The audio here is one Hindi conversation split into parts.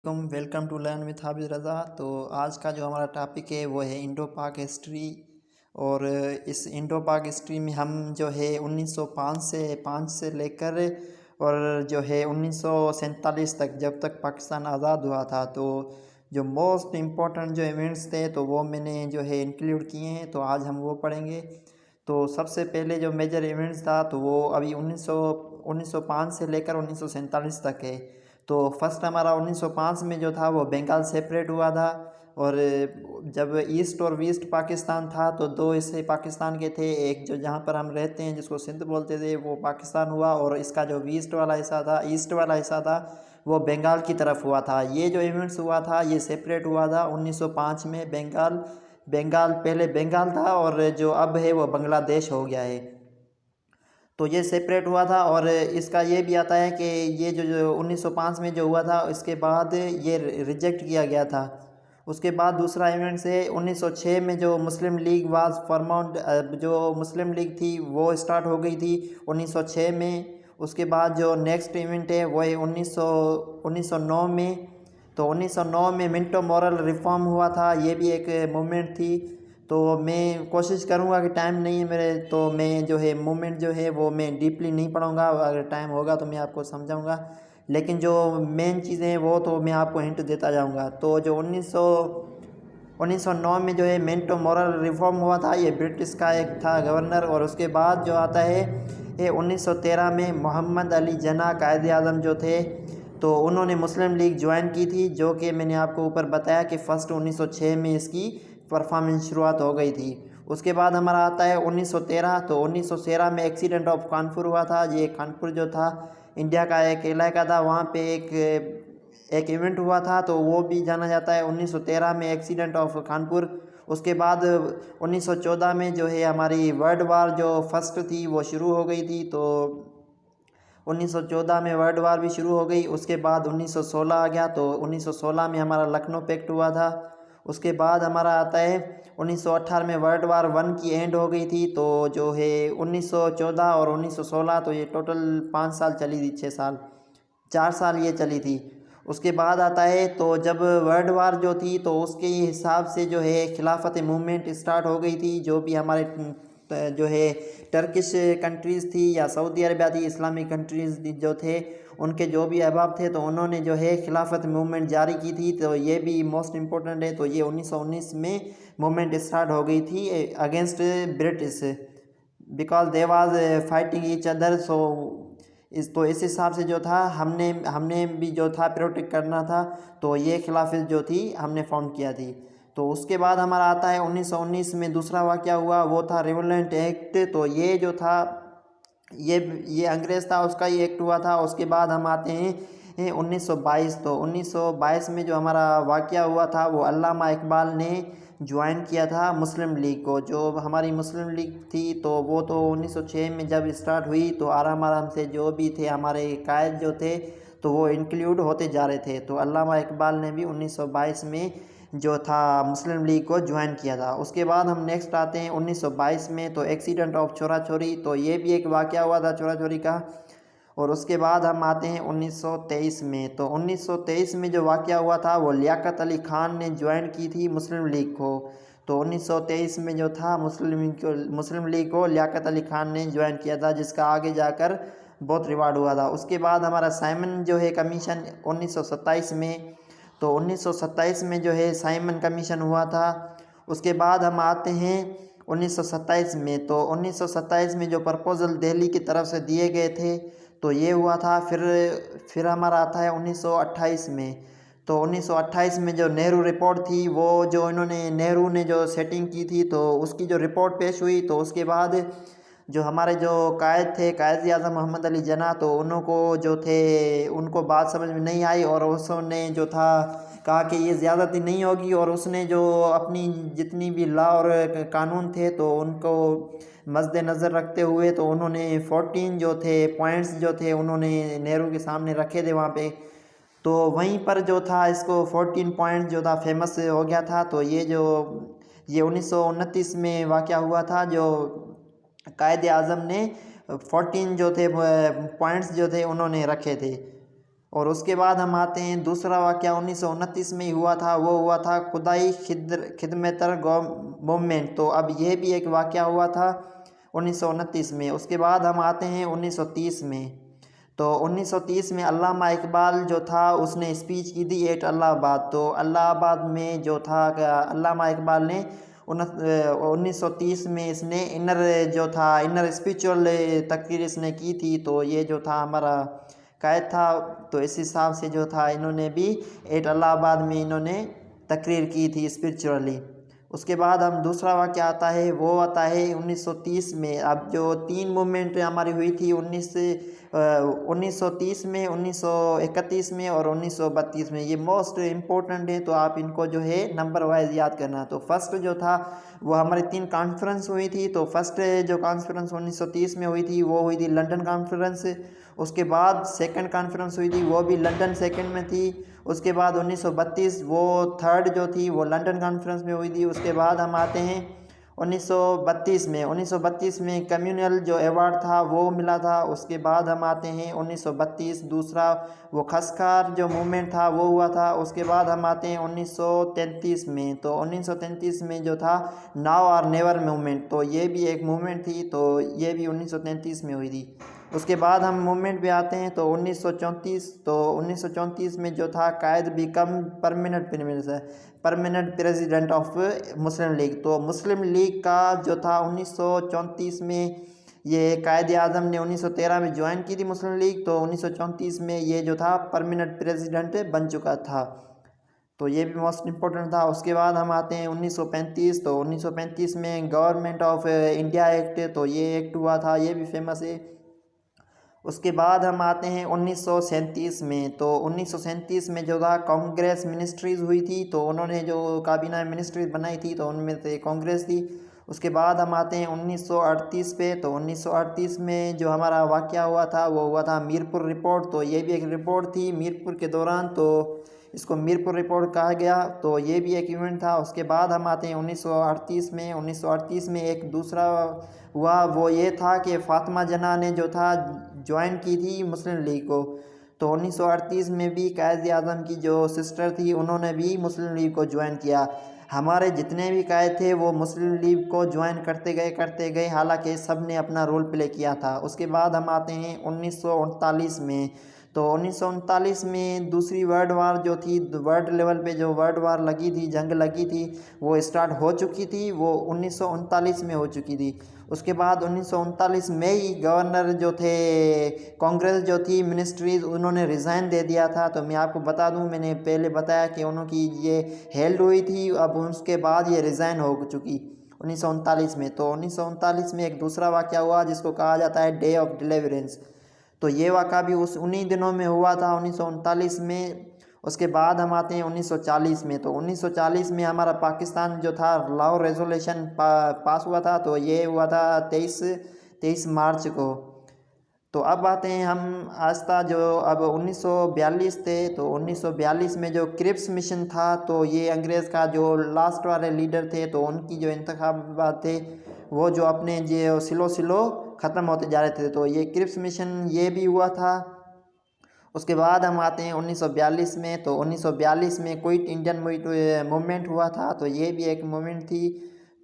वेलकम टू लर्न विथ हाफिज़ रज़ा। तो आज का जो हमारा टॉपिक है वो है इंडो पाक हिस्ट्री। और इस इंडो पाक हिस्ट्री में हम जो है 1905 से लेकर और जो है 1947 तक, जब तक पाकिस्तान आज़ाद हुआ था, तो जो मोस्ट इम्पोर्टेंट जो इवेंट्स थे तो वो मैंने जो है इंक्लूड किए हैं। तो आज हम वो पढ़ेंगे। तो सबसे पहले जो मेजर इवेंट्स था तो वो अभी 1905 से लेकर 1947 तक है। तो फर्स्ट हमारा 1905 में जो था वो बंगाल सेपरेट हुआ था। और जब ईस्ट और वेस्ट पाकिस्तान था तो दो हिस्से पाकिस्तान के थे। एक जो जहाँ पर हम रहते हैं जिसको सिंध बोलते थे वो पाकिस्तान हुआ, और इसका जो ईस्ट वाला हिस्सा था वो बंगाल की तरफ हुआ था। ये जो इवेंट्स हुआ था ये सेपरेट हुआ था 1905 में। बंगाल पहले बंगाल था और जो अब है वो बांग्लादेश हो गया है। तो ये सेपरेट हुआ था। और इसका ये भी आता है कि ये जो 1905 में जो हुआ था इसके बाद ये रिजेक्ट किया गया था। उसके बाद दूसरा इवेंट से 1906 में जो मुस्लिम लीग वाज फॉर्मड, जो मुस्लिम लीग थी वो स्टार्ट हो गई थी 1906 में। उसके बाद जो नेक्स्ट इवेंट है वो है 1909 में। तो 1909 में मिंटो मॉरल रिफॉर्म हुआ था, ये भी एक मूवमेंट थी। तो मैं कोशिश करूँगा कि टाइम नहीं है मेरे, तो मैं जो है मूवमेंट जो है वो मैं डीपली नहीं पढ़ूँगा। अगर टाइम होगा तो मैं आपको समझाऊँगा, लेकिन जो मेन चीज़ें हैं वो तो मैं आपको हिंट देता जाऊँगा। तो जो 1909 में जो है मिंटो मॉरल रिफॉर्म हुआ था, ये ब्रिटिश का एक था गवर्नर। और उसके बाद जो आता है ये 1913 में मोहम्मद अली जिन्ना कायद आज़म जो थे तो उन्होंने मुस्लिम लीग ज्वाइन की थी, जो कि मैंने आपको ऊपर बताया कि फ़र्स्ट 1906 में इसकी परफॉर्मेंस शुरुआत हो गई थी। उसके बाद हमारा आता है 1913। तो 1913 में एक्सीडेंट ऑफ कानपुर हुआ था। ये कानपुर जो था इंडिया का एक इलाका था, वहाँ पे एक इवेंट हुआ था, तो वो भी जाना जाता है 1913 में एक्सीडेंट ऑफ कानपुर। उसके बाद 1914 में जो है हमारी वर्ल्ड वार जो फर्स्ट थी वो शुरू हो गई थी। तो 1914 में वर्ल्ड वार भी शुरू हो गई। उसके बाद 1916 आ गया, तो 1916 में हमारा लखनऊ पैक्ट हुआ था। उसके बाद हमारा आता है 1918 में वर्ल्ड वार वन की एंड हो गई थी। तो जो है 1914 और 1916 तो ये टोटल 5 साल चली थी, 6 साल 4 साल ये चली थी। उसके बाद आता है तो जब वर्ल्ड वार जो थी तो उसके हिसाब से जो है खिलाफत मूवमेंट स्टार्ट हो गई थी। जो भी हमारे जो है टर्किश कंट्रीज़ थी या सऊदी अरबिया थी, इस्लामिक कंट्रीज़ जो थे उनके जो भी अहबाब थे तो उन्होंने जो है खिलाफत मूवमेंट जारी की थी। तो ये भी मोस्ट इम्पोर्टेंट है। तो ये 1919 में मूवमेंट स्टार्ट हो गई थी against British, because they was fighting each other. So इस हिसाब से जो था हमने भी जो था प्रोटेक्ट करना था। तो ये खिलाफत जो थी हमने फाउंड किया थी। तो उसके बाद हमारा आता है 1919 में दूसरा वाक़या हुआ, वो था रिवोलेंट एक्ट। तो ये जो था ये अंग्रेज़ था उसका ही एक्ट हुआ था। उसके बाद हम आते हैं 1922। तो 1922 में जो हमारा वाक़या हुआ था वो अल्लामा इकबाल ने ज्वाइन किया था मुस्लिम लीग को। जो हमारी मुस्लिम लीग थी तो वो तो 1906 में जब स्टार्ट हुई तो आराम आराम से जो भी थे हमारे कायद जो थे तो वो इंक्लूड होते जा रहे थे। तो अल्लामा इकबाल ने भी 1922 में जो था मुस्लिम लीग को ज्वाइन किया था। उसके बाद हम नेक्स्ट आते हैं 1922 में, तो एक्सीडेंट ऑफ छोरा छोरी। तो ये भी एक वाक़या हुआ था छोरा छोरी का। और उसके बाद हम आते हैं 1923 में। तो 1923 में जो वाक़या हुआ था वो लियाकत अली ख़ान ने ज्वाइन की थी मुस्लिम लीग को। तो 1923 में जो था मुस्लिम लीग को लियाकत अली ख़ान ने ज्वाइन किया था, जिसका आगे जाकर बहुत रिवार्ड हुआ था। उसके बाद हमारा साइमन जो है कमीशन 1927 में। तो 1927 में जो है साइमन कमीशन हुआ था। उसके बाद हम आते हैं 1927 में। तो 1927 में जो प्रपोज़ल दिल्ली की तरफ से दिए गए थे तो ये हुआ था। फिर हमारा आता है 1928 में। तो 1928 में जो नेहरू रिपोर्ट थी वो जो नेहरू ने जो सेटिंग की थी तो उसकी जो रिपोर्ट पेश हुई, तो उसके बाद जो हमारे जो कायद थे कायद आज़म मोहम्मद अली जिन्ना, तो उनको जो थे उनको बात समझ में नहीं आई और उसने जो था कहा कि ये ज़्यादती नहीं होगी। और उसने जो अपनी जितनी भी लॉ और कानून थे तो उनको मद्देनज़र रखते हुए तो उन्होंने 14 जो थे पॉइंट्स जो थे उन्होंने नेहरू के सामने रखे थे वहाँ पे। तो वहीं पर जो था इसको 14 पॉइंट जो था फेमस हो गया था। तो ये 1929 में वाक़या हुआ था। जो कायद आज़म ने 14 जो थे पॉइंट्स जो थे उन्होंने रखे थे। और उसके बाद हम आते हैं दूसरा वाक़या 1929 में ही हुआ था, वो हुआ था खुदाई खिदमतर मूवमेंट। तो अब यह भी एक वाक़या हुआ था 1929 में। उसके बाद हम आते हैं 1930 में। तो 1930 में अल्लामा इकबाल जो था उसने स्पीच की थी एट इलाहाबाद। तो इलाहाबाद में जो था अल्लामा इकबाल ने 1930 में इसने इनर स्पिरिचुअल तकरीर इसने की थी। तो ये जो था हमारा कायद था, तो इस हिसाब से जो था इन्होंने भी एट इलाहाबाद में इन्होंने तकरीर की थी स्पिरिचुअली। उसके बाद हम दूसरा वाक़या आता है, वो आता है 1930 में। अब जो तीन मूवमेंट हमारी हुई थी 1930 में, 1931 में और 1932 में, ये मोस्ट इम्पोर्टेंट है। तो आप इनको जो है नंबर वाइज याद करना। तो फर्स्ट जो था वो हमारी तीन कॉन्फ्रेंस हुई थी। तो फर्स्ट जो कॉन्फ्रेंस 1930 में हुई थी वो हुई थी लंदन कॉन्फ्रेंस। उसके बाद सेकंड कॉन्फ्रेंस हुई थी वो भी लंदन सेकंड में थी। उसके बाद 1932 वो थर्ड जो थी वो लंदन कॉन्फ्रेंस में हुई थी। उसके बाद हम आते हैं 1932 में कम्युनल जो अवार्ड था वो मिला था। उसके बाद हम आते हैं 1932 दूसरा वो खसकार जो मूवमेंट था वो हुआ था। उसके बाद हम आते हैं 1933 में। तो 1933 में जो था नाउ और नेवर मूवमेंट, तो ये भी एक मूवमेंट थी, तो ये भी 1933 में हुई थी। उसके बाद हम मूवमेंट पे आते हैं तो 1934 में जो था Quaid become permanent president of Muslim League. तो मुस्लिम लीग का जो था 1934 में ये कायद आज़म ने 1913 में ज्वाइन की थी मुस्लिम लीग। तो 1934 में ये जो था परमानेंट प्रेसिडेंट बन चुका था। तो ये भी मोस्ट इम्पोर्टेंट था। उसके बाद हम आते हैं 1935। तो 1935 में गवर्नमेंट ऑफ इंडिया एक्ट, तो ये एक्ट हुआ था, ये भी फेमस है। उसके बाद हम आते हैं 1937 में। तो 1937 में जो था कांग्रेस मिनिस्ट्रीज़ हुई थी। तो उन्होंने जो काबीना मिनिस्ट्रीज बनाई थी तो उनमें से कांग्रेस थी। उसके बाद हम आते हैं 1938 पे। तो 1938 में जो हमारा वाक़या हुआ था वो हुआ था मीरपुर रिपोर्ट। तो ये भी एक रिपोर्ट थी मीरपुर के दौरान, तो इसको मीरपुर रिपोर्ट कहा गया। तो ये भी एक इवेंट था। उसके बाद हम आते हैं 1938 में। 1938 में एक दूसरा हुआ, वो ये था कि फ़ातिमा जना ने जो था ज्वाइन की थी मुस्लिम लीग को। तो 1938 में भी कायद आज़म की जो सिस्टर थी उन्होंने भी मुस्लिम लीग को ज्वाइन किया। हमारे जितने भी कायद थे वो मुस्लिम लीग को ज्वाइन करते गए, हालांकि सब ने अपना रोल प्ले किया था। उसके बाद हम आते हैं 1939 में। तो 1939 में दूसरी वर्ल्ड वार जो थी, वर्ल्ड लेवल पे जो वर्ल्ड वार लगी थी, जंग लगी थी, वो स्टार्ट हो चुकी थी, वो 1939 में हो चुकी थी। उसके बाद 1939 में ही गवर्नर जो थे कांग्रेस जो थी मिनिस्ट्रीज उन्होंने रिज़ाइन दे दिया था। तो मैं आपको बता दूं, मैंने पहले बताया कि उनकी ये हेल्ड हुई थी, अब उसके बाद ये रिज़ाइन हो चुकी 1939 में। तो 1939 में एक दूसरा वाक़या हुआ जिसको कहा जाता है डे ऑफ डिलीवरेंस। तो ये वाक़ा भी उन्हीं दिनों में हुआ था 1939 में। उसके बाद हम आते हैं 1940 में। तो 1940 में हमारा पाकिस्तान जो था लाहौर रेजोल्यूशन पास हुआ था। तो ये हुआ था 23 मार्च को। तो अब आते हैं हम आस्था जो अब 1942 थे। तो 1942 में जो क्रिप्स मिशन था, तो ये अंग्रेज़ का जो लास्ट वाले लीडर थे, तो उनकी जो इंतखाबात थे वो जो अपने जो सिलो ख़त्म होते जा रहे थे, तो ये क्रिप्स मिशन ये भी हुआ था। उसके बाद हम आते हैं 1942 में। तो 1942 में क्विट इंडियन मूवमेंट हुआ था, तो ये भी एक मूवमेंट थी।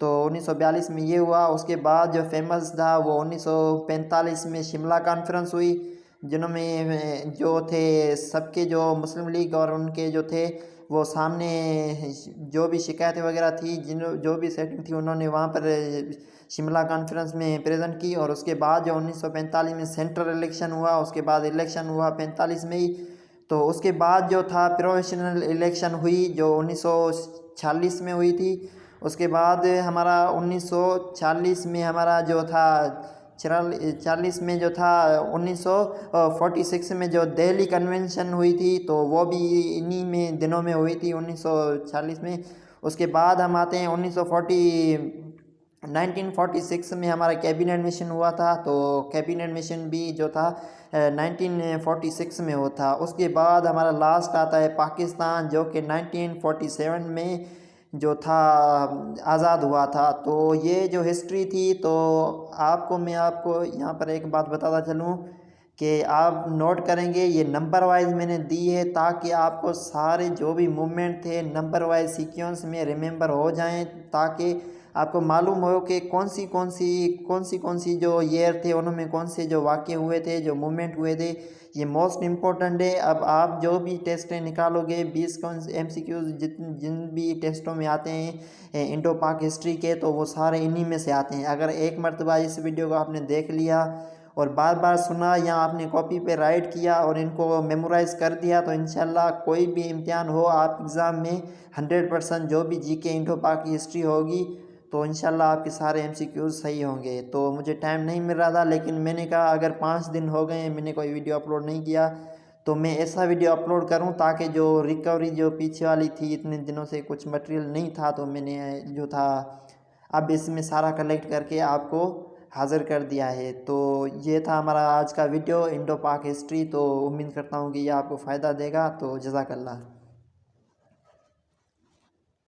तो 1942 में ये हुआ। उसके बाद जो फेमस था वो 1945 में शिमला कॉन्फ्रेंस हुई, जिनमें जो थे सबके जो मुस्लिम लीग और उनके जो थे वो सामने जो भी शिकायतें वगैरह थी, जो भी सेटिंग थी, उन्होंने वहाँ पर शिमला कॉन्फ्रेंस में प्रेजेंट की। और उसके बाद जो 1945 में सेंट्रल इलेक्शन हुआ, उसके बाद इलेक्शन हुआ 45 में ही। तो उसके बाद जो था प्रोफेशनल इलेक्शन हुई जो 1946 में हुई थी। उसके बाद हमारा 1946 में हमारा जो था 40 में जो था 1946 में जो दिल्ली कन्वेंशन हुई थी, तो वो भी इन्हीं में दिनों में हुई थी 1946 में। उसके बाद हम आते हैं 1946 में हमारा कैबिनेट मिशन हुआ था। तो कैबिनेट मिशन भी जो था 1946 में हुआ था। उसके बाद हमारा लास्ट आता है पाकिस्तान, जो कि 1947 में जो था आज़ाद हुआ था। तो ये जो हिस्ट्री थी, तो मैं आपको यहाँ पर एक बात बताता चलूँ कि आप नोट करेंगे ये नंबर वाइज मैंने दी है, ताकि आपको सारे जो भी मूवमेंट थे नंबर वाइज सीक्वेंस में रिमेंबर हो जाएं, ताकि आपको मालूम हो कि कौन सी जो ईयर थे उनमें कौन से जो वाक़े हुए थे, जो मूवमेंट हुए थे। ये मोस्ट इम्पोर्टेंट है। अब आप जो भी टेस्टें निकालोगे 20 MCQs जिन भी टेस्टों में आते हैं इंडो पाक हिस्ट्री के, तो वो सारे इन्हीं में से आते हैं। अगर एक मरतबा इस वीडियो को आपने देख लिया और बार बार सुना या आपने कॉपी पे राइट किया और इनको मेमोराइज़ कर दिया, तो इंशाल्लाह कोई भी इम्तिहान हो आप एग्ज़ाम में 100% जो भी जीके इंडो पाक की हिस्ट्री होगी तो इंशाल्लाह आपके सारे MCQs सही होंगे। तो मुझे टाइम नहीं मिल रहा था, लेकिन मैंने कहा अगर 5 दिन हो गए मैंने कोई वीडियो अपलोड नहीं किया तो मैं ऐसा वीडियो अपलोड करूं ताकि जो रिकवरी जो पीछे वाली थी, इतने दिनों से कुछ मटेरियल नहीं था तो मैंने जो था अब इसमें सारा कलेक्ट करके आपको हाज़िर कर दिया है। तो ये था हमारा आज का वीडियो इंडो पाक हिस्ट्री। तो उम्मीद करता हूँ कि ये आपको फ़ायदा देगा। तो जज़ाकल्लाह।